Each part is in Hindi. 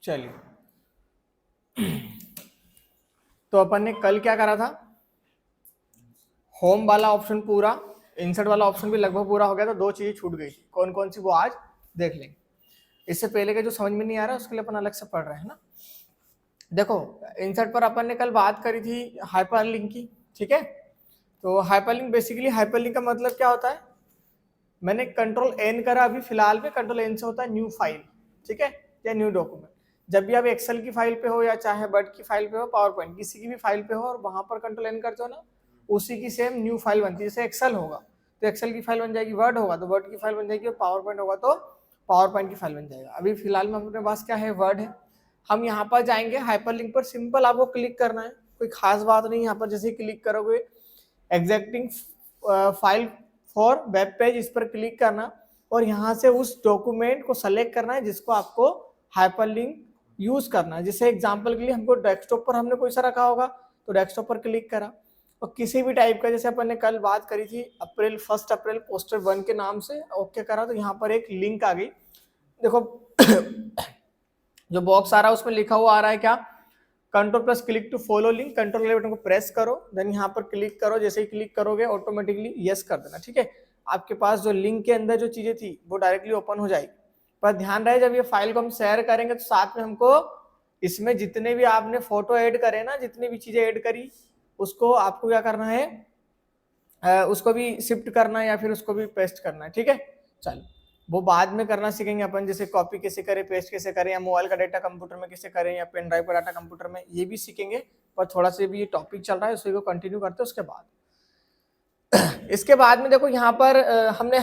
चलिए, तो अपन ने कल क्या करा था, होम वाला ऑप्शन पूरा, इंसर्ट वाला ऑप्शन भी लगभग पूरा हो गया था, दो चीजें छूट गई थी, कौन कौन सी वो आज देख लेंगे। इससे पहले के जो समझ में नहीं आ रहा उसके लिए अपन अलग से पढ़ रहे हैं ना। देखो, इंसर्ट पर अपन ने कल बात करी थी हाइपरलिंक की, ठीक है। तो हाइपरलिंक बेसिकली, हाइपरलिंक का मतलब क्या होता है, मैंने कंट्रोल एन करा अभी फिलहाल में, कंट्रोल एन से होता है न्यू फाइल, ठीक है, या न्यू डॉक्यूमेंट। जब भी आप एक्सेल की फाइल पे हो या चाहे वर्ड की फाइल पे हो, पावर पॉइंट किसी की भी फाइल पे हो और वहां पर कंट्रोल एन करते हो ना, उसी की सेम न्यू फाइल बनती है। जैसे एक्सेल होगा तो एक्सेल की फाइल बन जाएगी, वर्ड होगा तो वर्ड की फाइल बन जाएगी, और पावर पॉइंट होगा तो पावर पॉइंट की फाइल बन जाएगा। अभी फिलहाल में अपने पास क्या है, वर्ड है। हम यहाँ पर जाएंगे हाइपरलिंक पर, सिंपल आपको क्लिक करना है, कोई खास बात नहीं। यहाँ पर जैसे क्लिक करोगे एग्जैक्टिंग फाइल फॉर वेब पेज, इस पर क्लिक करना और यहाँ से उस डॉक्यूमेंट को सेलेक्ट करना है जिसको आपको हाइपरलिंक यूज करना है। जैसे एग्जांपल के लिए हमको डेस्कटॉप पर हमने कोई सा रखा होगा तो डेस्कटॉप पर क्लिक करा, और किसी भी टाइप का, जैसे अपन ने कल बात करी थी अप्रैल 1 अप्रैल पोस्टर 1 के नाम से, ओके करा तो यहाँ पर एक लिंक आ गई। देखो जो बॉक्स आ रहा है उसमें लिखा हुआ आ रहा है क्या, control plus click to follow link, control वाले बटन को प्रेस करो, देन यहाँ पर क्लिक करो। जैसे ही क्लिक करोगे ऑटोमेटिकली यस कर देना, ठीक है। आपके पास जो लिंक के अंदर जो चीजें थी वो डायरेक्टली ओपन हो जाएगी। पर ध्यान रहे, जब ये फाइल को हम शेयर करेंगे तो साथ में हमको इसमें जितने भी आपने फोटो ऐड करे ना, जितनी भी चीजें ऐड करी, उसको आपको क्या करना है, उसको भी शिफ्ट करना है या फिर उसको भी पेस्ट करना है, ठीक है। चलो, वो बाद में करना सीखेंगे अपन, जैसे कॉपी कैसे करें, पेस्ट कैसे करें, या मोबाइल का डाटा कंप्यूटर में कैसे करें, या पेन ड्राइव का डाटा कंप्यूटर में, ये भी सीखेंगे। पर थोड़ा सा भी ये टॉपिक चल रहा है, उसी को कंटिन्यू करते हैं उसके बाद। इसके बाद में देखो यहाँ पर हमने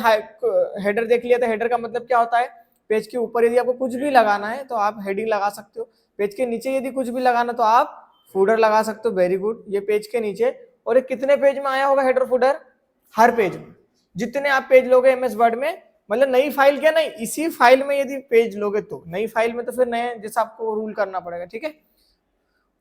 हेडर देख लिया था। हेडर का मतलब क्या होता है, पेज के ऊपर यदि आपको कुछ भी लगाना है तो आप हेडिंग लगा सकते हो, पेज के नीचे यदि कुछ भी लगाना तो आप फूडर लगा सकते हो। वेरी गुड, ये पेज के नीचे। और ये कितने पेज में आया होगा हेडर फूडर, हर पेज में। जितने आप पेज लोगे एमएस वर्ड में, मतलब नई फाइल क्या, नहीं इसी फाइल में यदि पेज लोगे तो नई फाइल में, तो फिर नए जैसा आपको रूल करना पड़ेगा, ठीक है।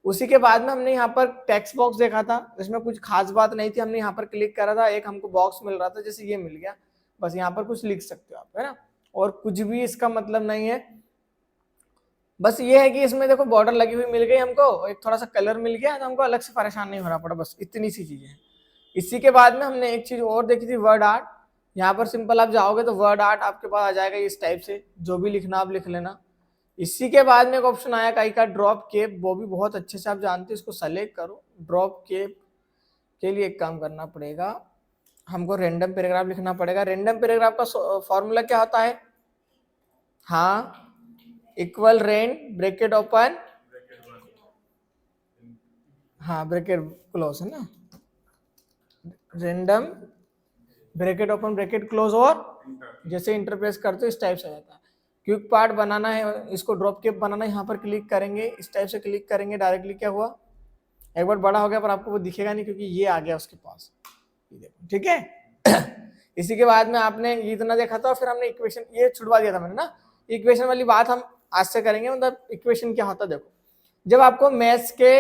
उसी के बाद में हमने यहाँ पर टेक्स्ट बॉक्स देखा था, इसमें कुछ खास बात नहीं थी, हमने यहाँ पर क्लिक करा था, एक हमको बॉक्स मिल रहा था, जैसे ये मिल गया, बस यहाँ पर कुछ लिख सकते हो आप, है ना। और कुछ भी इसका मतलब नहीं है, बस ये है कि इसमें देखो बॉर्डर लगी हुई मिल गई हमको, एक थोड़ा सा कलर मिल गया, तो हमको अलग से परेशान नहीं होना पड़ा, बस इतनी सी चीजें हैं। इसी के बाद में हमने एक चीज और देखी थी, वर्ड आर्ट। यहाँ पर सिंपल आप जाओगे तो वर्ड आर्ट आपके पास आ जाएगा इस टाइप से, जो भी लिखना आप लिख लेना। इसी के बाद में एक ऑप्शन आया कहीं का, ड्रॉप केप, वो भी बहुत अच्छे से आप जानते हो, इसको सेलेक्ट करो। ड्रॉप केप के लिए एक काम करना पड़ेगा, हमको रैंडम पैराग्राफ लिखना पड़ेगा। रैंडम पैराग्राफ का फॉर्मूला क्या होता है, हाँ, इक्वल रेंड ब्रैकेट ओपन, हाँ ब्रैकेट क्लोज है ना, random bracket open bracket close, और जैसे इंटरप्रेस करते हो इस टाइप से आ जाता है। क्विक पार्ट बनाना है, इसको ड्रॉप केप बनाना है, यहाँ पर क्लिक करेंगे, इस टाइप से क्लिक करेंगे, डायरेक्टली क्या हुआ, एक बार बड़ा हो गया पर आपको वो दिखेगा नहीं क्योंकि ये आ गया उसके पास, ठीक है। इसी के बाद में आपने ये इतना देखा था, फिर हमने इक्वेशन ये छुड़वा दिया था मैंने ना, इक्वेशन वाली बात हम आज से करेंगे। मतलब इक्वेशन क्या होता है, देखो जब आपको मैथ्स के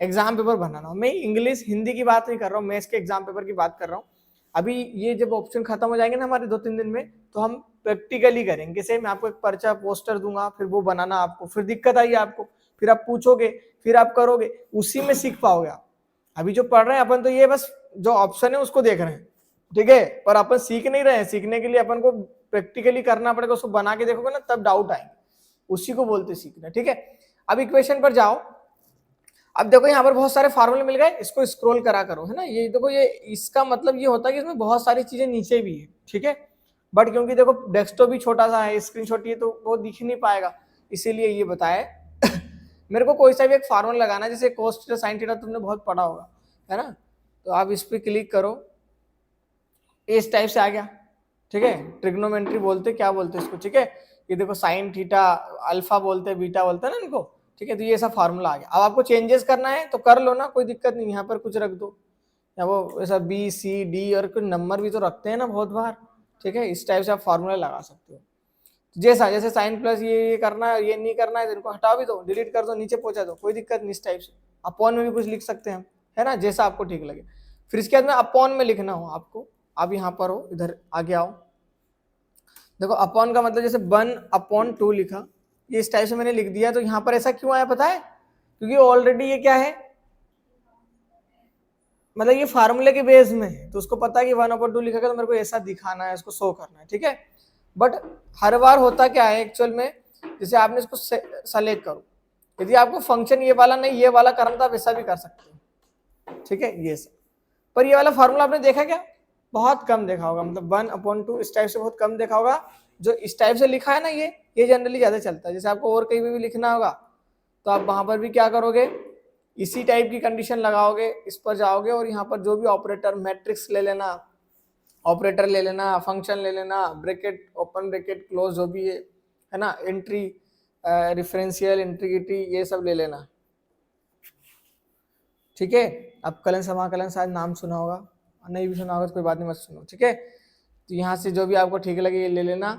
एग्जाम पेपर बनाना हो, मैं इंग्लिश हिंदी की बात नहीं कर रहा हूँ, मैथ्स के एग्जाम पेपर की बात कर रहा हूँ। अभी ये जब ऑप्शन खत्म हो जाएंगे ना हमारे 2-3 दिन में, तो हम प्रैक्टिकली करेंगे। जैसे मैं आपको एक पर्चा पोस्टर दूंगा, फिर वो बनाना आपको, फिर दिक्कत आई आपको, फिर आप पूछोगे, फिर आप करोगे, उसी में सीख पाओगे आप। अभी जो पढ़ रहे हैं अपन तो ये बस जो ऑप्शन है उसको देख रहे हैं, ठीक है, पर अपन सीख नहीं रहे हैं। सीखने के लिए अपन को प्रैक्टिकली करना पड़ेगा, उसको बना के देखोगे ना तब डाउट आएंगे, उसी को बोलते सीखना, ठीक है। अब इक्वेशन पर जाओ, अब देखो यहाँ पर बहुत सारे फार्मूले मिल गए, इसको स्क्रॉल करा करो, है ना। ये देखो, ये इसका मतलब ये होता है कि इसमें बहुत सारी चीजें नीचे भी है, ठीक है। बट क्योंकि देखो डेस्कटॉप भी छोटा सा है, स्क्रीन छोटी है, तो वो दिख नहीं पाएगा, इसीलिए ये बताया। मेरे को कोई सा भी एक फार्मूला लगाना है, जैसे कोस थीटा साइन थीटा तुमने बहुत पढ़ा होगा, है ना। तो आप इस पर क्लिक करो, इस टाइप से आ गया, ठीक है। ट्रिग्नोमेट्री बोलते, क्या बोलते इसको, ठीक है। ये देखो साइन थीटा, अल्फा बोलते, बीटा बोलते हैं ना इनको, ठीक है। तो ये सब फार्मूला आ गया। अब आपको चेंजेस करना है तो कर लो ना, कोई दिक्कत नहीं, यहाँ पर कुछ रख दो, या वो ऐसा बी सी डी और कुछ नंबर भी तो रखते हैं ना बहुत बार, ठीक है। इस टाइप से आप फार्मूला लगा सकते हो। जैसा जैसे साइन प्लस ये करना है, ये नहीं करना है, इनको हटा भी दो, डिलीट कर दो, नीचे पहुंचा दो, कोई दिक्कत नहीं। इस टाइप से अपॉन में भी कुछ लिख सकते हैं हम, है ना, जैसा आपको ठीक लगे। फिर इसके बाद में अपॉन में लिखना हो आपको, आप यहाँ पर हो, इधर आगे आओ। देखो अपॉन का मतलब जैसे 1/2 लिखा, ये इस टाइप से मैंने लिख दिया, तो यहाँ पर ऐसा क्यों आया पता है? क्योंकि ऑलरेडी ये क्या है, मतलब ये फार्मूले के बेस में है, तो उसको पता है कि 1/2 लिखा गया तो मेरे को ऐसा दिखाना है, इसको शो करना है, ठीक है। बट हर बार होता क्या है एक्चुअल में, जैसे आपने इसको सेलेक्ट करो, यदि आपको फंक्शन ये वाला नहीं ये वाला करना था, आप ऐसा भी कर सकते हो, ठीक है, ये सब। पर ये वाला फार्मूला आपने देखा क्या? बहुत कम देखा होगा, मतलब 1/2 इस टाइप से बहुत कम देखा होगा। जो इस टाइप से लिखा है ना, ये जनरली ज्यादा चलता है। जैसे आपको और कहीं भी लिखना होगा तो आप वहां पर भी क्या करोगे, इसी टाइप की कंडीशन लगाओगे, इस पर जाओगे और यहाँ पर जो भी ऑपरेटर, मैट्रिक्स ले लेना, ऑपरेटर ले लेना, फंक्शन ले लेना, ब्रैकेट ओपन ब्रैकेट क्लोज जो भी है ना, एंट्री रेफरेंशियल इंटीग्रिटी, ये सब ले लेना, ठीक है। अब कलन समाकलन शायद नाम सुना होगा, नहीं भी सुना होगा तो कोई बात नहीं, मत सुनो, ठीक है। तो यहाँ से जो भी आपको ठीक लगे ये ले लेना।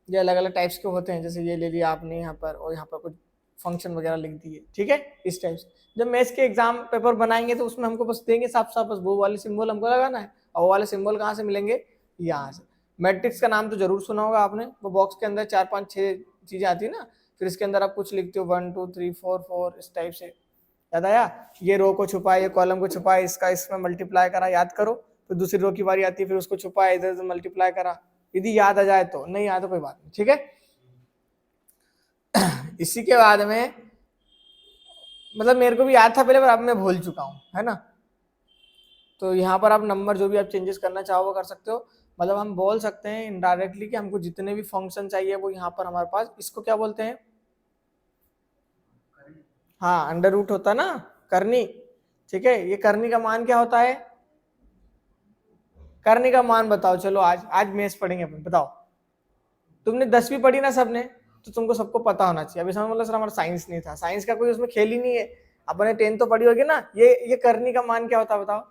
ये अलग अलग टाइप्स के होते हैं, जैसे ये ले लिया आपने यहाँ पर, और यहाँ पर कुछ फंक्शन वगैरह लिख दिए, ठीक है, इस टाइप से। जब मैथ्स के एग्जाम पेपर बनाएंगे तो उसमें हमको बस देंगे साफ साफ, बस वो वाले सिंबल हमको लगाना है, और वो वाले सिंबल कहाँ से मिलेंगे, यहाँ से। मैट्रिक्स का नाम तो जरूर सुना होगा आपने, वो बॉक्स के अंदर 4 5 6 चीजें आती है ना, फिर इसके अंदर आप कुछ लिखते हो 1 2 3 4 4 इस टाइप से, याद आया? ये रो को छुपाए, ये कॉलम को छुपाए, इसका इसमें मल्टीप्लाई करा, याद करो। फिर दूसरी रो की बारी आती है, फिर उसको छुपाए, इधर इधर मल्टीप्लाई करा, यदि याद आ जाए तो, नहीं याद तो कोई बात नहीं, ठीक है। इसी के बाद में, मतलब मेरे को भी याद था पहले पर अब मैं भूल चुका हूँ, है ना। तो यहाँ पर आप नंबर जो भी आप चेंजेस करना चाहो वो कर सकते हो। मतलब हम बोल सकते हैं इनडायरेक्टली कि हमको जितने भी फंक्शन चाहिए वो यहाँ पर हमारे पास, इसको क्या बोलते हैं, हाँ अंडर रूट होता है ना, करनी, ठीक है। ये करनी का मान क्या होता है, करनी का मान बताओ, चलो आज मैथ्स पढ़ेंगे अपन, बताओ। तुमने 10वीं पढ़ी ना सबने, तो तुमको सबको पता होना चाहिए। अभी समझ मतलब सर हमारा साइंस नहीं था, साइंस का कोई उसमें खेल ही नहीं है, अपने 10th तो पढ़ी होगी ना। ये करनी का मान क्या होता है बताओ?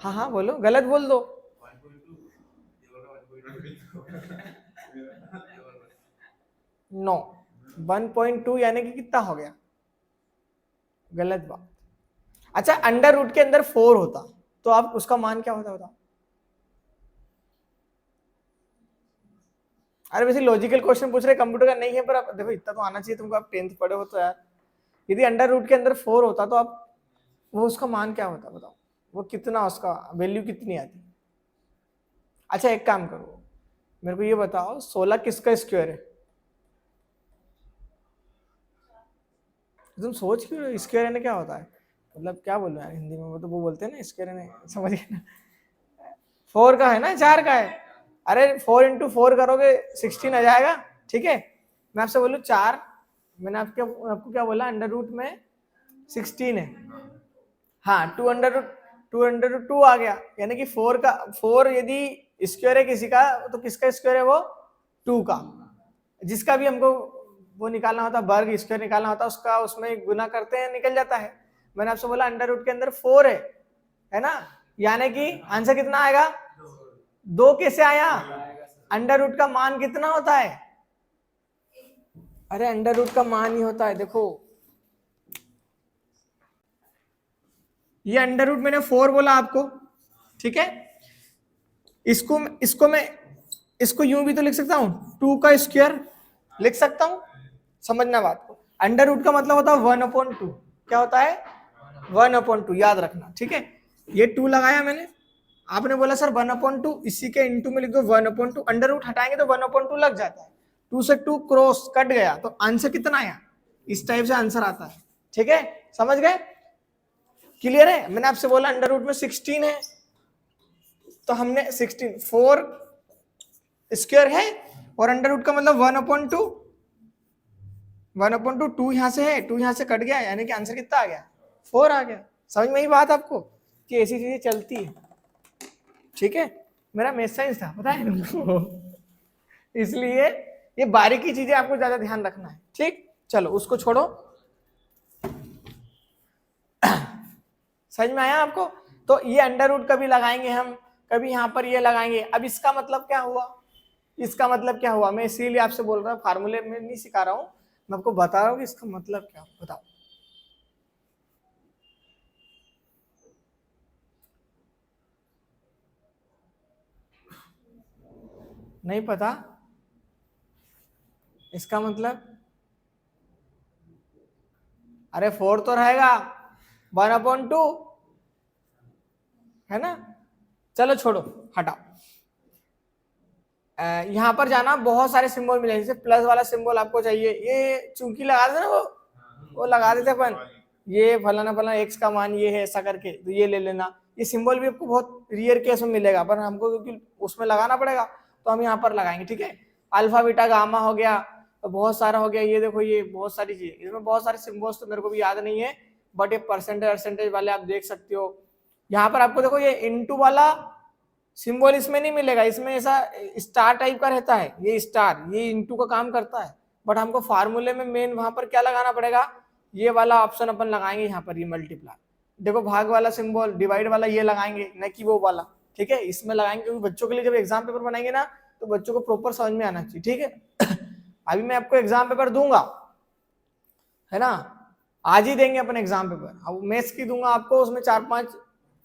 हाँ हाँ बोलो, गलत बोल दो। नो, 1.2 यानी कि कितना हो गया, गलत बात। अच्छा अंडर रूट के अंदर 4 होता तो आप उसका मान क्या होता बताओ? अरे वैसे लॉजिकल क्वेश्चन पूछ रहे, कंप्यूटर का नहीं है, पर आप देखो इतना तो आना चाहिए तुमको, आप 10th पढ़े हो तो यार। यदि अंडर रूट के अंदर 4 होता तो आप, वो उसका मान क्या होता बताओ, वो कितना, उसका वैल्यू कितनी आती? अच्छा एक काम करो, मेरे को ये बताओ 16 किसका स्क्वायर है? तुम सोच क्यों, स्क्वायर यानी क्या होता है, मतलब क्या बोल रहे हैं हिंदी में, वो तो वो बोलते हैं ना स्क्वायर यानी, समझ गए ना। 4 का है ना, 4 का है। अरे 4 इंटू 4 करोगे 16 आ जाएगा, ठीक है। मैं आपसे बोलूँ 4, मैंने आपको क्या बोला, अंडर रूट में 16 है, हाँ 2 आ गया, यानी कि 4 यदि स्क्वायर है किसी का, तो किसका स्क्वायर है वो, 2 का। जिसका भी हमको वो निकालना होता, वर्ग स्क्वायर निकालना होता, उसका उसमें गुना करते हैं, निकल जाता है। मैंने आपसे बोला अंडर रूट के अंदर 4 है ना, यानी कि आंसर कितना आएगा, 2 कैसे आया, अंडर रूट का मान कितना होता है, अरे अंडर रूट का मान ही होता है, देखो ये अंडर रूट मैंने 4 बोला आपको, ठीक है। इसको मैं इसको यूं भी तो लिख सकता हूं, 2 का स्क्वायर लिख सकता हूं, समझना बात को। अंडर रूट का मतलब होता है 1/2, क्या होता है 1/2, याद रखना, ठीक है। ये 2 लगाया मैंने, आपने बोला सर 1/2, इसी के इंटू में लिख दो 1/2, अंडर रूट हटाएंगे तो 1/2 लग जाता है, 2 से 2 क्रॉस कट गया, तो आंसर कितना आया, इस टाइप से आंसर आता है, ठीक है, समझ गए, क्लियर है। मैंने आपसे बोला अंडर रूट में 16 है, तो हमने 16 4 स्क्वायर है, और अंडर रूट का मतलब 1/2, 1/2, 2 यहां से है, 2 यहां से कट गया, यानी कि आंसर कितना आ गया, 4 आ गया। समझ में ही बात आपको कि ऐसी चीजें चलती है, ठीक है। मेरा मैथ साइंस था पता है तुमको, इसलिए ये बारीकी चीजें आपको ज्यादा ध्यान रखना है, ठीक। चलो उसको छोड़ो, समझ में आया आपको। तो ये अंडर रूट कभी लगाएंगे हम, कभी यहाँ पर ये लगाएंगे। अब इसका मतलब क्या हुआ, इसका मतलब क्या हुआ, मैं इसीलिए आपसे बोल रहा हूँ, फार्मूले में नहीं सिखा रहा हूँ, मैं आपको बता रहा हूँ कि इसका मतलब क्या, बताओ। नहीं पता, इसका मतलब अरे 4 तो रहेगा 1/2 है ना। चलो छोड़ो हटाओ। यहाँ पर जाना बहुत सारे सिंबल मिले, जैसे प्लस वाला सिंबल आपको चाहिए, ये चूंकि लगा देते ना वो लगा देते अपन, ये फलाना फलाना एक्स का मान ये है ऐसा करके, तो ये ले लेना। ये सिंबल भी आपको बहुत रियर केस में मिलेगा, पर हमको क्योंकि उसमें लगाना पड़ेगा तो हम यहाँ पर लगाएंगे, ठीक है। अल्फा बीटा गामा हो गया, तो बहुत सारा हो गया, ये देखो ये बहुत सारी चीजें, इसमें बहुत सारे सिंबल्स तो मेरे को भी याद नहीं है, बट ये परसेंटेज वाले आप देख सकते हो। यहाँ पर आपको देखो ये इनटू वाला सिंबल इसमें नहीं मिलेगा, इसमें ऐसा स्टार टाइप का रहता है, ये स्टार ये इनटू का काम करता है, बट हमको फार्मूले में मेन वहां पर क्या लगाना पड़ेगा, ये वाला ऑप्शन अपन लगाएंगे यहाँ पर, ये मल्टीप्लाई। देखो भाग वाला सिंबल, डिवाइड वाला ये लगाएंगे, न कि वो वाला, ठीक है, इसमें लगाएंगे, क्योंकि बच्चों के लिए जब एग्जाम पेपर बनाएंगे ना तो बच्चों को प्रॉपर समझ में आना चाहिए, ठीक है। अभी मैं आपको एग्जाम पेपर दूंगा, है ना, आज ही देंगे अपन एग्जाम पेपर, अब मैथ्स की दूंगा आपको, उसमें 4-5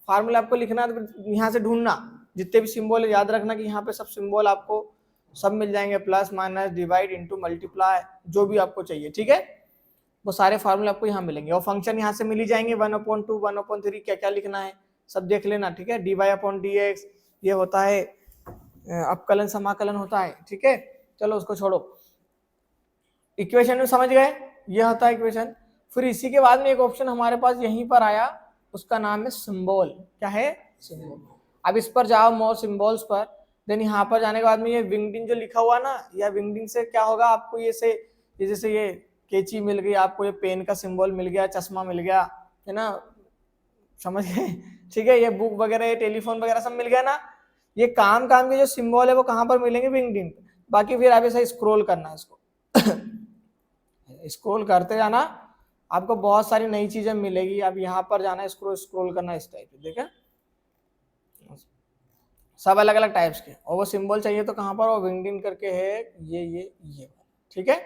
फार्मूला आपको लिखना है, तो यहाँ से ढूंढना जितने भी सिंबल है, याद रखना कि यहाँ पे सब सिंबल आपको सब मिल जाएंगे, plus minus divide into multiply जो भी आपको चाहिए, ठीक है, वो सारे फार्मूले आपको यहाँ मिलेंगे, और फंक्शन यहाँ से मिल ही जाएंगे, 1/2 1/3 क्या क्या लिखना है सब देख लेना, ठीक है। dy/dx ये होता है अपकलन समाकलन होता है, ठीक है। चलो उसको छोड़ो, इक्वेशन में समझ गए, ये होता है इक्वेशन। फिर इसी के बाद में एक ऑप्शन हमारे पास यहीं पर आया, उसका नाम है सिंबल, क्या है, सिंबल। अब इस पर जाओ मोर सिंबल्स पर, देन यहाँ पर जाने के बाद में ये विंगडिंग जो लिखा हुआ ना, या विंगडिंग से क्या होगा आपको, ये जैसे ये कैंची मिल गई आपको, ये पेन का सिंबल मिल गया, चश्मा मिल गया, है ना, समझ गए, ठीक है, ये बुक वगैरह, ये टेलीफोन वगैरह सब मिल गया ना, ये काम के जो सिंबल है वो कहाँ पर मिलेंगे, विंगडिंग। बाकी फिर आप ऐसा स्क्रॉल करना है इसको स्क्रॉल करते जाना, आपको बहुत सारी नई चीजें मिलेगी, अब यहाँ पर जाना है, स्क्रॉल करना इस टाइप से, ठीक है, सब अलग अलग टाइप्स के, और वो सिंबल चाहिए तो कहाँ पर, वो विंगडिंग करके है, ये ठीक है,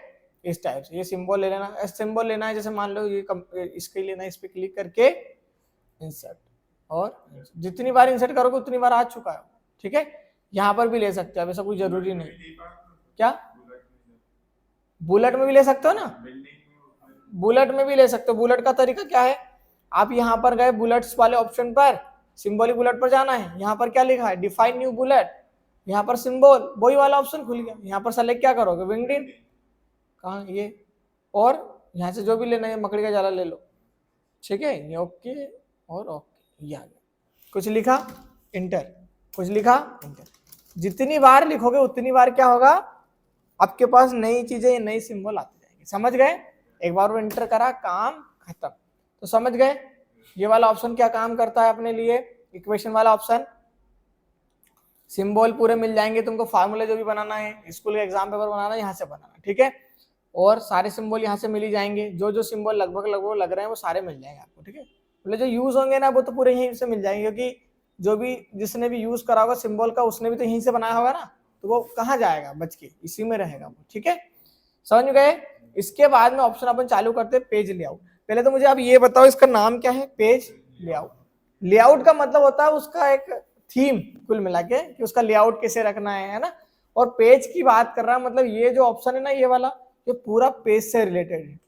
इस टाइप से ये सिंबल ले लेना। सिंबल लेना है, जैसे मान लो ये इसके लेना है, इस पे क्लिक करके इंसर्ट, और जितनी बार इंसर्ट करोगे उतनी बार आ चुका है, ठीक है। यहाँ पर भी ले सकते हो, ऐसा कोई जरूरी नहीं। क्या बुलेट में भी ले सकते हो ना, बुलेट में भी ले सकते हो। बुलेट का तरीका क्या है, आप यहाँ पर गए बुलेट्स वाले ऑप्शन पर, सिंबॉलिक बुलेट पर जाना है, यहाँ पर क्या लिखा है, डिफाइन न्यू बुलेट, यहाँ पर सिंबल वही वाला ऑप्शन खुल गया, यहाँ पर सेलेक्ट क्या करोगे, विंगडिंग, कहाँ ये, और यहाँ से जो भी लेना है मकड़ी का जाला ले लो, ठीक है, ये ओके और ओके, ये आ गया, कुछ लिखा इंटर, कुछ लिखा इंटर, जितनी बार लिखोगे उतनी बार क्या होगा, आपके पास नई चीजें, नई सिंबल आती जाएंगी, समझ गए। एक बार वो एंटर करा, काम खत्म, तो समझ गए ये वाला ऑप्शन क्या काम करता है अपने लिए, इक्वेशन वाला ऑप्शन, सिंबल पूरे मिल जाएंगे तुमको, फार्मूले जो भी बनाना है, स्कूल के एग्जाम पेपर बनाना है यहाँ से बनाना, ठीक है, और सारे सिंबल यहाँ से मिल ही जाएंगे, जो सिंबल लगभग लग रहे हैं वो सारे मिल जाएंगे आपको, ठीक है। मतलब जो यूज होंगे ना वो तो पूरे यहीं से मिल जाएंगे, क्योंकि जो भी जिसने भी यूज करा होगा सिंबल का, उसने भी तो यहीं से बनाया होगा ना, तो वो कहाँ जाएगा बच के, इसी में रहेगा वो, ठीक है, समझ गए। इसके बाद में ऑप्शन अपन चालू करते हैं पेज लेआउट। पहले तो मुझे आप ये बताओ इसका नाम क्या है, पेज लेआउट। लेआउट का मतलब होता है उसका एक थीम, कुल मिला के कि उसका लेआउट कैसे रखना है ना। और पेज की बात कर रहा है, मतलब ये जो ऑप्शन है ना, ये वाला, ये पूरा पेज से रिलेटेड है,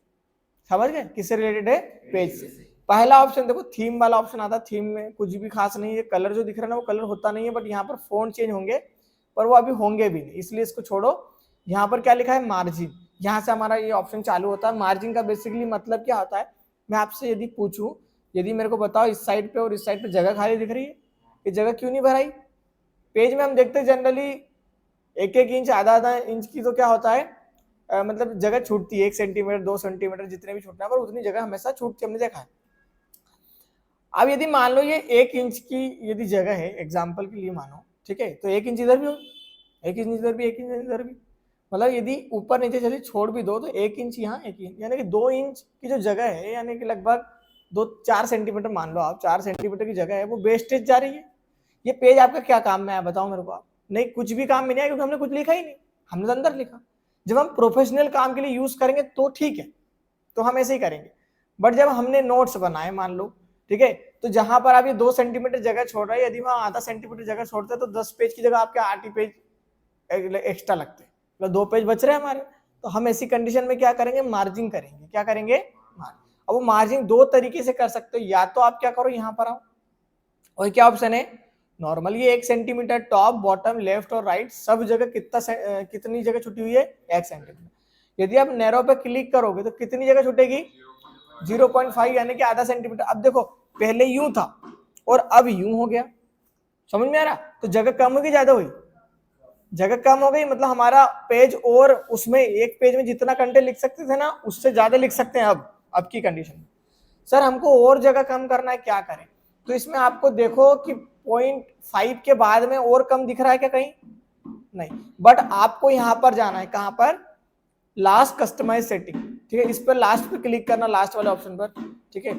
समझ गए, किससे रिलेटेड है, पेज से। पहला ऑप्शन देखो थीम वाला ऑप्शन आता है, थीम में कुछ भी खास नहीं है, कलर जो दिख रहा है ना वो कलर होता नहीं है, बट यहाँ पर फोंट चेंज होंगे, पर वो अभी होंगे भी नहीं, इसलिए इसको छोड़ो। यहाँ पर क्या लिखा है, मार्जिन, यहाँ से हमारा ये ऑप्शन चालू होता है। मार्जिन का बेसिकली मतलब क्या होता है, मैं आपसे यदि पूछूं, यदि मेरे को बताओ इस साइड पे और इस साइड पे जगह खाली दिख रही है, ये जगह क्यों नहीं भराई। पेज में हम देखते हैं जनरली 1-1 इंच, आधा इंच की तो क्या होता है, मतलब जगह छूटती है, 1 सेंटीमीटर 2 सेंटीमीटर जितने भी छूटना है, पर उतनी जगह हमेशा छूटती, हमने देखा है। अब यदि मान लो ये 1 इंच की यदि जगह है, एग्जाम्पल के लिए मानो, ठीक है, तो 1 इंच इधर भी हो, 1 इंच इधर भी, 1 इंच इधर भी, मतलब यदि ऊपर नीचे चलिए छोड़ भी दो तो 1 इंच यहाँ, 1 इंच, यानी कि 2 इंच की जो जगह है, यानी कि लगभग 2-4 सेंटीमीटर मान लो आप, 4 सेंटीमीटर की जगह है, वो वेस्टेज जा रही है। ये पेज आपका क्या काम में आया बताओ मेरे को आप। नहीं, कुछ भी काम में नहीं आया, क्योंकि हमने कुछ लिखा ही नहीं, हमने तो अंदर लिखा। जब हम प्रोफेशनल काम के लिए यूज करेंगे तो ठीक है, तो हम ऐसे ही करेंगे, बट जब हमने नोट्स बनाए मान लो, ठीक है, तो जहां पर आप ये 2 सेंटीमीटर जगह छोड़ रहे हैं, यदि वहां आधा सेंटीमीटर जगह छोड़ते हैं तो 10 पेज की जगह आपके 8 ही पेज एक्स्ट्रा लगते हैं, मतलब 2 पेज बच रहे हैं हमारे। तो हम ऐसी कंडीशन में क्या करेंगे, मार्जिन करेंगे। क्या करेंगे, मार्जिन। अब वो मार्जिन दो तरीके से कर सकते हो, या तो आप क्या करो, यहाँ पर आओ और क्या ऑप्शन है, normally 1 centimetre top bottom left और राइट सब जगह कितनी जगह छुटी हुई है, 1 सेंटीमीटर। यदि आप नैरो पे क्लिक करोगे तो कितनी जगह छुटेगी, 0.5 यानी कि आधा सेंटीमीटर। अब देखो पहले यूं था और अब यूं हो गया, समझ में आ रहा, तो जगह कम होगी ज्यादा हुई, जगह कम हो गई, मतलब हमारा पेज, और उसमें एक पेज में जितना कंटेंट लिख सकते थे ना उससे ज्यादा लिख सकते हैं अब की कंडीशन में। सर हमको और जगह कम करना है, क्या करें, तो इसमें आपको देखो कि 0.5 के बाद में और कम दिख रहा है क्या, कहीं नहीं, बट आपको यहां पर जाना है, कहां पर, लास्ट कस्टमाइज सेटिंग, ठीक है, इस पर लास्ट पे क्लिक करना, लास्ट वाले ऑप्शन पर, ठीक है।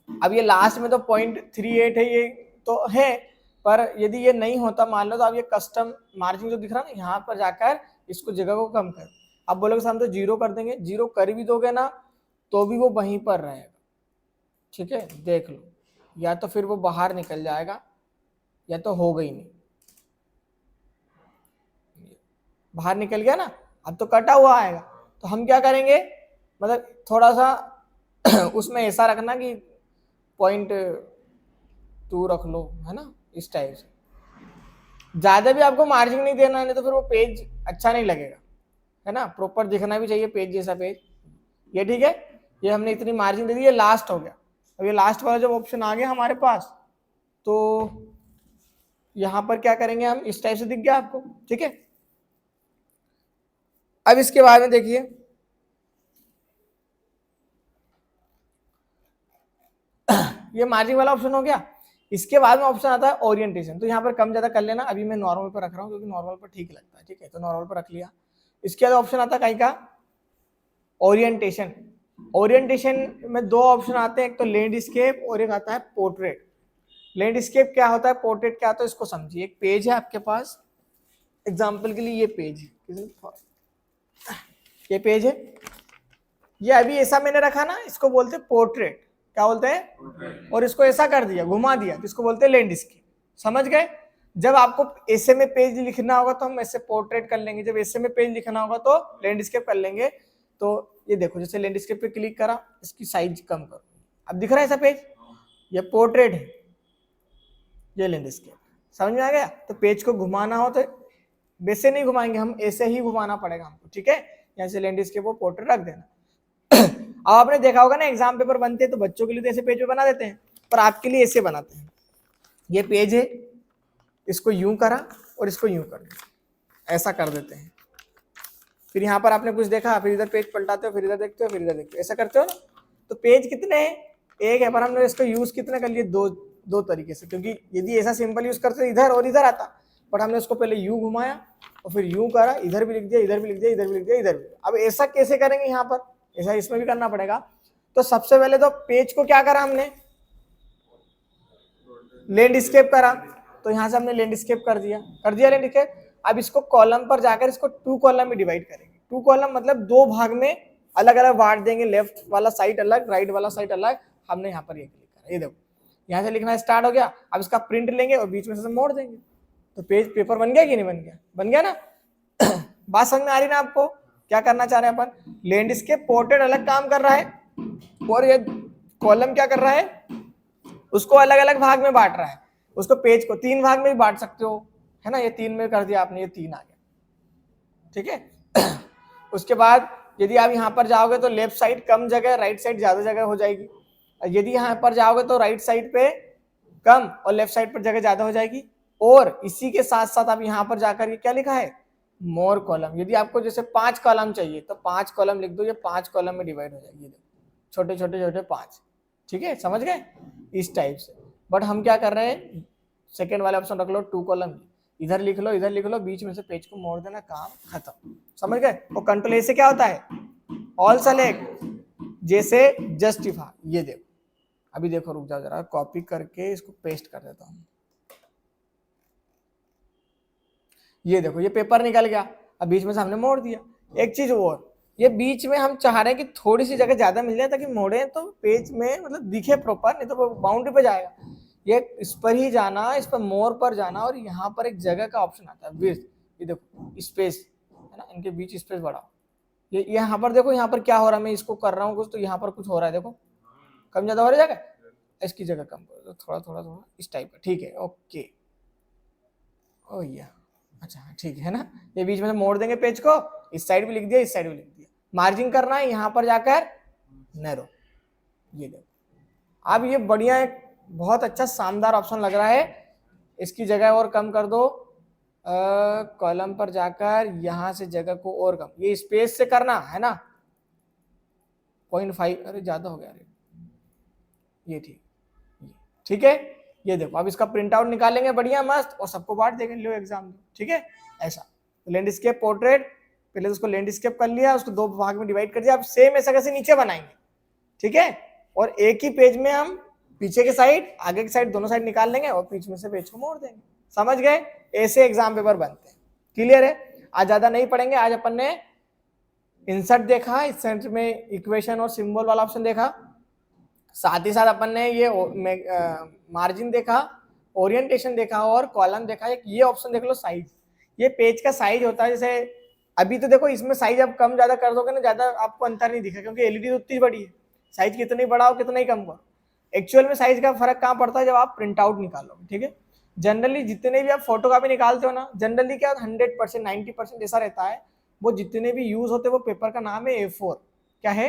अब ये लास्ट में तो 0.38 है, ये तो है, पर यदि ये नहीं होता मान लो, तो आप ये कस्टम मार्जिन जो दिख रहा है ना, यहाँ पर जाकर इसको जगह को कम कर, अब बोलोगे हम तो 0 कर देंगे, 0 कर भी दोगे ना तो भी वो वहीं पर रहेगा, ठीक है, देख लो, या तो फिर वो बाहर निकल जाएगा या तो होगा ही नहीं, बाहर निकल गया ना, अब तो कटा हुआ आएगा, तो हम क्या करेंगे, मतलब थोड़ा सा उसमें ऐसा रखना कि 0.2 रख लो, है ना, इस टाइप से, ज्यादा भी आपको मार्जिन नहीं देना है, नहीं तो फिर वो पेज अच्छा नहीं लगेगा, है ना, प्रॉपर दिखना भी चाहिए पेज जैसा पेज, ये ठीक है। ये हमने इतनी मार्जिन दे दी, ये लास्ट हो गया। अब ये लास्ट वाला जब ऑप्शन आ गया हमारे पास, तो यहां पर क्या करेंगे हम, इस टाइप से दिख गया आपको, ठीक है। अब इसके बाद में देखिए, ये मार्जिन वाला ऑप्शन हो गया। इसके बाद में ऑप्शन आता है ओरिएंटेशन, तो यहाँ पर कम ज्यादा कर लेना, अभी मैं नॉर्मल पर रख रहा हूँ क्योंकि नॉर्मल पर ठीक लगता है, ठीक है, तो नॉर्मल पर रख लिया। इसके बाद ऑप्शन आता है कहीं का, ओरिएंटेशन। ओरिएंटेशन में दो ऑप्शन आते हैं, एक तो लैंडस्केप और एक आता है पोर्ट्रेट। लैंडस्केप क्या होता है, पोर्ट्रेट क्या होता है, इसको समझिए। एक पेज है आपके पास, एग्जाम्पल के लिए ये पेज है, ये पेज है, ये अभी ऐसा मैंने रखा ना, इसको बोलते हैं पोर्ट्रेट, क्या बोलते हैं, और इसको ऐसा कर दिया, घुमा दिया, तो इसको बोलते हैं लैंडस्केप, समझ गए। जब आपको ऐसे में पेज लिखना होगा तो हम ऐसे पोर्ट्रेट कर लेंगे, जब ऐसे में पेज लिखना होगा तो लैंडस्केप कर लेंगे। तो ये देखो, जैसे लैंडस्केप पे क्लिक करा, इसकी साइज कम करो, अब दिख रहा है ऐसा पेज, ये पोर्ट्रेट है, ये लैंडस्केप, समझ में आ गया। तो पेज को घुमाना हो तो वैसे नहीं घुमाएंगे हम, ऐसे ही घुमाना पड़ेगा हमको, ठीक है, यहाँ से लैंडस्केप वो पोर्ट्रेट रख देना। अब आपने देखा होगा ना, एग्जाम पेपर बनते हैं तो बच्चों के लिए तो ऐसे पेज पे बना देते हैं, पर आपके लिए ऐसे बनाते हैं। ये पेज है, इसको यूं करा और इसको यूं कर दिया, ऐसा कर देते हैं। फिर यहाँ पर आपने कुछ देखा, फिर इधर पेज पलटाते हो, फिर इधर देखते हो, फिर इधर देखते हो, ऐसा करते हो ना। तो पेज कितने हैं, एक है, पर हमने इसको यूज कितने कर लिए, दो तरीके से, क्योंकि यदि ऐसा सिंपल यूज करते इधर और इधर आता, बट हमने उसको पहले यूं घुमाया और फिर यूं करा, इधर भी लिख दिया, इधर भी लिख दिया, इधर भी लिख दिया, इधर भी। अब ऐसा कैसे करेंगे, यहाँ पर ऐसा इसमें भी करना पड़ेगा। तो सबसे पहले तो पेज को क्या करा हमने, लैंडस्केप करा, तो यहाँ से हमने लैंडस्केप कर दिया लैंडस्केप। अब इसको कॉलम पर जाकर इसको 2 कॉलम में डिवाइड करेंगे। 2 कॉलम मतलब 2 भाग में अलग अलग बांट देंगे, लेफ्ट वाला साइड अलग, राइट वाला साइड अलग। हमने यहाँ पर ये क्लिक करा, ये देखो यहाँ से लिखना स्टार्ट हो गया। अब इसका प्रिंट लेंगे और बीच में से मोड़ देंगे, तो पेपर बन गया कि नहीं बन गया, बन गया ना। बात समझ में आ रही ना आपको, क्या करना चाह रहे हैं अपन, लैंडस्केप पोर्ट्रेट अलग काम कर रहा है और ये कॉलम क्या कर रहा है, उसको अलग अलग भाग में बांट रहा है। उसको पेज को 3 भाग में भी बांट सकते हो, है ना, ये 3 में कर दिया आपने, ये 3 आ गया, ठीक है। उसके बाद यदि आप यहाँ पर जाओगे तो लेफ्ट साइड कम जगह, राइट साइड ज्यादा जगह हो जाएगी। यदि यहाँ पर जाओगे तो राइट साइड पे कम और लेफ्ट साइड पर जगह ज्यादा हो जाएगी। और इसी के साथ साथ आप यहाँ पर जाकर ये क्या लिखा है, मोर कॉलम। यदि आपको जैसे 5 कॉलम चाहिए तो 5 कॉलम लिख दो, ये 5 कॉलम में डिवाइड हो जाएगी, छोटे छोटे छोटे 5, ठीक है, समझ गए, इस टाइप से। बट हम क्या कर रहे हैं, सेकेंड वाले ऑप्शन रख लो, 2 कॉलम, इधर लिख लो, इधर लिख लो, बीच में से पेज को मोड़ देना, काम खत्म, समझ गए। और कंट्रोल ए से क्या होता है, ऑल सेलेक्ट, जैसे जस्टिफाई। ये देखो, अभी देखो, रुक जाओ जरा, कॉपी करके इसको पेस्ट कर देता हूं। ये देखो, ये पेपर निकल गया, अब बीच में से हमने मोड़ दिया। एक चीज और, ये बीच में हम चाह रहे हैं कि थोड़ी सी जगह ज्यादा मिल जाए ताकि मोड़े तो पेज में मतलब दिखे प्रॉपर, नहीं तो वो बाउंड्री पे जाएगा। ये इस पर ही जाना, इस पर मोर पर जाना, और यहाँ पर एक जगह का ऑप्शन आता है विड्थ, ये देखो स्पेस, है ना, इनके बीच स्पेस बढ़ाओ, ये यहाँ पर देखो, यहाँ पर क्या हो रहा है, मैं इसको कर रहा हूँ कुछ तो यहाँ पर कुछ हो रहा है, देखो कम ज्यादा हो रहा है, इसकी जगह कम कर दो, थोड़ा थोड़ा थोड़ा इस टाइप का, ठीक है, ओके। ओ या अच्छा ठीक है ना, ये बीच में से मोड़ देंगे पेज को, इस साइड भी लिख दिया, इस साइड भी लिख दिया। मार्जिन करना है यहाँ पर जाकर नैरो, ये देखो अब ये बढ़िया एक बहुत अच्छा शानदार ऑप्शन लग रहा है। इसकी जगह और कम कर दो, कॉलम पर जाकर यहां से जगह को और कम, ये स्पेस से करना है ना, 0.5, अरे ज्यादा हो गया, अरे ये ठीक है। ये देखो अब इसका प्रिंट आउट निकालेंगे बढ़िया मस्त और सबको बांट देंगे, लो एग्जाम दो, ठीक है। ऐसा लैंडस्केप पोर्ट्रेट, पहले तो उसको लैंडस्केप कर लिया, उसको 2 भाग में डिवाइड कर दिया, अब सेम ऐसा कैसे नीचे बनाएंगे, ठीक है। और एक ही पेज में हम पीछे के साइड आगे की साइड दोनों साइड निकाल लेंगे और बीच में से पेज को मोड़ देंगे, समझ गए। ऐसे एग्जाम पेपर बनते हैं, क्लियर है। आज ज्यादा नहीं पढ़ेंगे, आज अपन ने इंसर्ट देखा, इंसर्ट में इक्वेशन और सिंबल वाला ऑप्शन देखा, साथ ही साथ अपन ने ये मार्जिन देखा, ओरिएंटेशन देखा और कॉलम देखा। एक ये ऑप्शन देख लो साइज, ये पेज का साइज होता है, जैसे अभी तो देखो इसमें साइज अब कम ज्यादा कर दोगे ना, ज्यादा आपको अंतर नहीं दिखा क्योंकि एलईडी तो उतनी बड़ी है, साइज कितनी बड़ा हो कितना ही कम करो, एक्चुअल में साइज का फर्क कहाँ पड़ता है, जब आप प्रिंट आउट निकालोगे, ठीक है। जनरली जितने भी आप फोटोकॉपी निकालते हो ना, जनरली क्या 100% 90% ऐसा रहता है, वो जितने भी यूज होते हैं वो पेपर का नाम है A4, क्या है,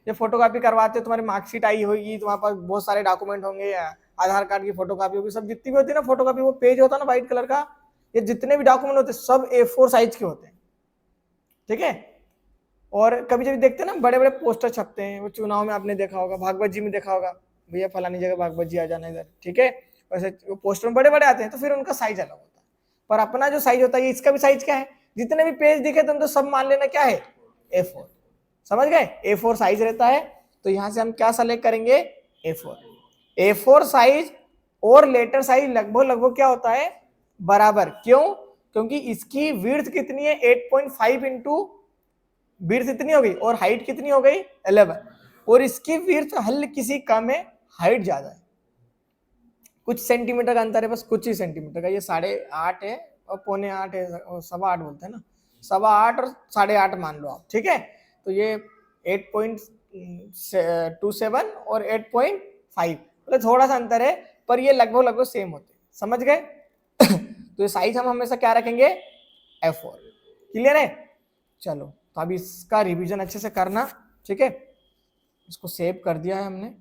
ये फोटोकॉपी करवाते हो, तुम्हारी मार्कशीट आई होगी, तुम्हारे पास बहुत सारे डॉक्यूमेंट होंगे, आधार कार्ड की फोटोकॉपी होगी, सब जितनी भी होती है ना फोटोकॉपी, वो पेज होता है ना व्हाइट कलर का, ये जितने भी डॉक्यूमेंट होते हैं सब A4 साइज के होते हैं, ठीक है। और कभी कभी देखते हैं ना बड़े बड़े पोस्टर छपते हैं, वो चुनाव में आपने देखा होगा, भागवत जी में देखा होगा, भैया फलानी जगह भागवत जी आ जाना इधर, ठीक है। वैसे वो पोस्टर में बड़े बड़े आते हैं तो फिर उनका साइज अलग होता है, पर अपना जो साइज होता है इसका भी साइज क्या है, जितने भी पेज दिखे तुम तो सब मान लेना क्या है, A4, समझ गए। A4 साइज रहता है, तो यहां से हम क्या सेलेक्ट करेंगे, A4 साइज और लेटर साइज लगभग क्या होता है, बराबर, क्यों, क्योंकि इसकी विड्थ कितनी है 8.5 इंटू विड्थ इतनी हो गई और हाइट कितनी हो गई 11, और इसकी विड्थ हल्की किसी कम है, हाइट ज्यादा है, कुछ सेंटीमीटर का अंतर है, बस कुछ ही सेंटीमीटर का, ये 8.5 है और 7.25 है, 8.25 बोलते हैं ना, 8.25 और 8.5 मान लो आप, ठीक है। तो ये 8.27 और 8.5, मतलब थोड़ा सा अंतर है, पर ये लगभग सेम होते हैं, समझ गए। तो ये साइज हम हमेशा क्या रखेंगे, A4, क्लियर है। चलो तो अब इसका रिवीजन अच्छे से करना, ठीक है। इसको सेव कर दिया है हमने।